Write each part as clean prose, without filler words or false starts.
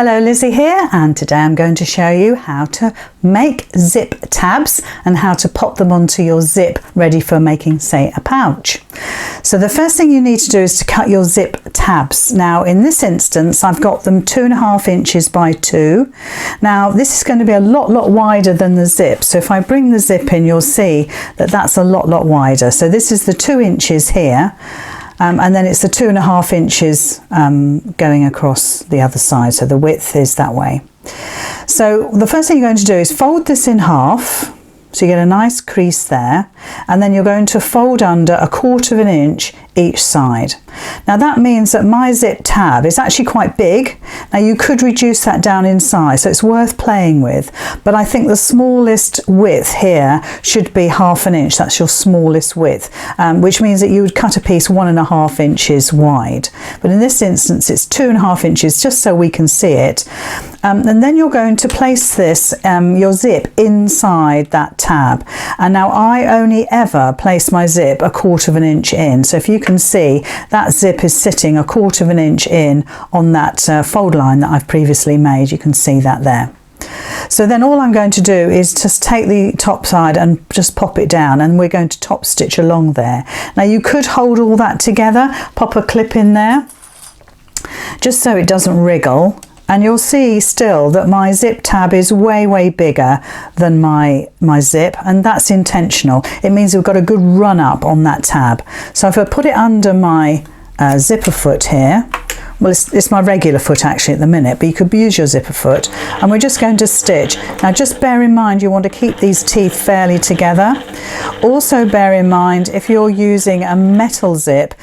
Hello, Lizzie here, and today I'm going to show you how to make zip tabs and how to pop them onto your zip ready for making, say, a pouch. So the first thing you need to do is to cut your zip tabs. Now in this instance I've got them 2.5 inches by 2. Now this is going to be a lot wider than the zip, so if I bring the zip in you'll see that that's a lot wider. So this is the 2 inches here. And then it's the 2.5 inches going across the other side, so the width is that way. So the first thing you're going to do is fold this in half, so you get a nice crease there, and then you're going to fold under 1/4 inch each side. Now that means that my zip tab is actually quite big. Now you could reduce that down in size, so it's worth playing with, but I think the smallest width here should be 1/2 inch. That's your smallest width, which means that you would cut a piece 1.5 inches wide, but in this instance it's 2.5 inches, just so we can see it. And then you're going to place this your zip inside that tab, and now I only ever place my zip 1/4 inch in, so if you can see that zip is sitting 1/4 inch in on that fold line that I've previously made. You can see that there. So then all I'm going to do is just take the top side and just pop it down, and we're going to top stitch along there. Now you could hold all that together, pop a clip in there just so it doesn't wriggle, and you'll see still that my zip tab is way bigger than my zip, and that's intentional. It means we've got a good run up on that tab. So if I put it under my zipper foot here, well it's my regular foot actually at the minute, but you could use your zipper foot, and we're just going to stitch. Now just bear in mind you want to keep these teeth fairly together. Also bear in mind if you're using a metal zip,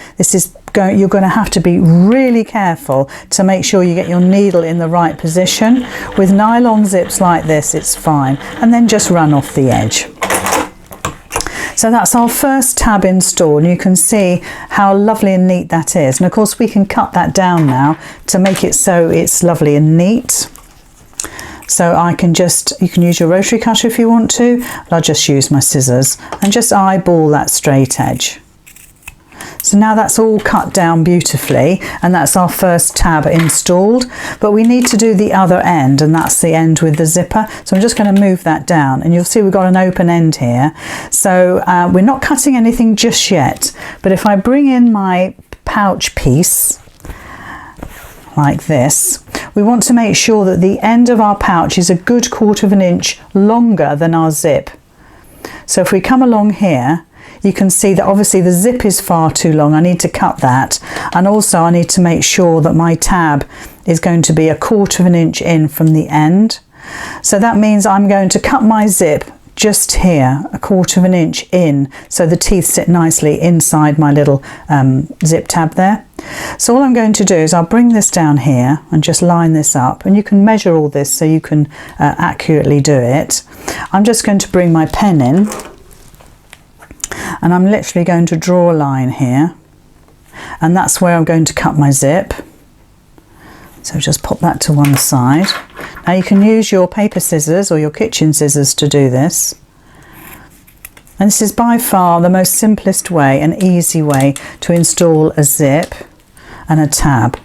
you're going to have to be really careful to make sure you get your needle in the right position. With nylon zips like this it's fine, and then just run off the edge. So that's our first tab installed, and you can see how lovely and neat that is. And of course we can cut that down now to make it so it's lovely and neat. So you can use your rotary cutter if you want to, but I'll just use my scissors and just eyeball that straight edge. So now that's all cut down beautifully, and that's our first tab installed, but we need to do the other end, and that's the end with the zipper. So I'm just going to move that down, and you'll see we've got an open end here. So we're not cutting anything just yet, but if I bring in my pouch piece like this, we want to make sure that the end of our pouch is a good 1/4 inch longer than our zip. So if we come along here, you can see that obviously the zip is far too long. I need to cut that, and also I need to make sure that my tab is going to be 1/4 inch in from the end. So that means I'm going to cut my zip just here 1/4 inch in, so the teeth sit nicely inside my little zip tab there. So all I'm going to do is I'll bring this down here and just line this up, and you can measure all this so you can accurately do it. I'm just going to bring my pen in, and I'm literally going to draw a line here, and that's where I'm going to cut my zip. So just pop that to one side. Now you can use your paper scissors or your kitchen scissors to do this, and this is by far the most simplest way and easy way to install a zip and a tab.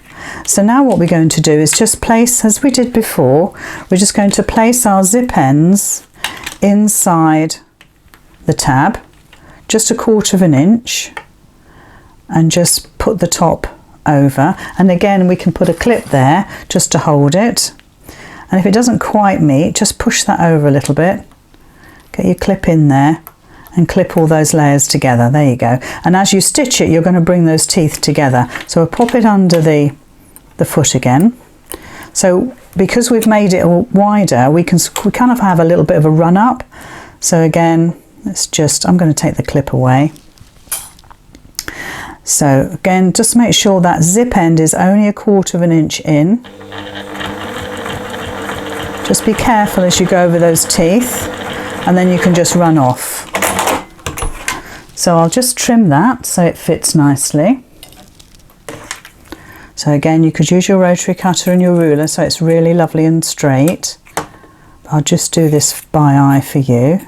So now what we're going to do is just place, as we did before, we're just going to place our zip ends inside the tab just 1/4 inch, and just put the top over, and again we can put a clip there just to hold it, and if it doesn't quite meet, just push that over a little bit, get your clip in there and clip all those layers together. There you go. And as you stitch it you're going to bring those teeth together. So we'll pop it under the foot again. So because we've made it wider, we kind of have a little bit of a run up. So again, I'm going to take the clip away. So again, just make sure that zip end is only 1/4 inch in. Just be careful as you go over those teeth, and then you can just run off. So I'll just trim that so it fits nicely. So again, you could use your rotary cutter and your ruler so it's really lovely and straight. I'll just do this by eye for you.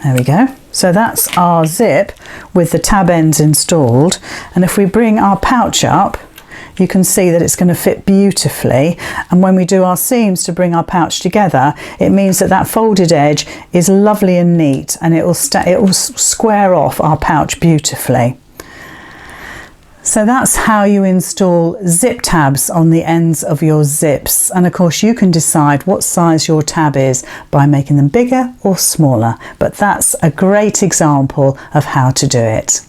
There we go. So that's our zip with the tab ends installed, and if we bring our pouch up, you can see that it's going to fit beautifully, and when we do our seams to bring our pouch together, it means that that folded edge is lovely and neat, and it will square off our pouch beautifully. So that's how you install zip tabs on the ends of your zips, and of course you can decide what size your tab is by making them bigger or smaller, but that's a great example of how to do it.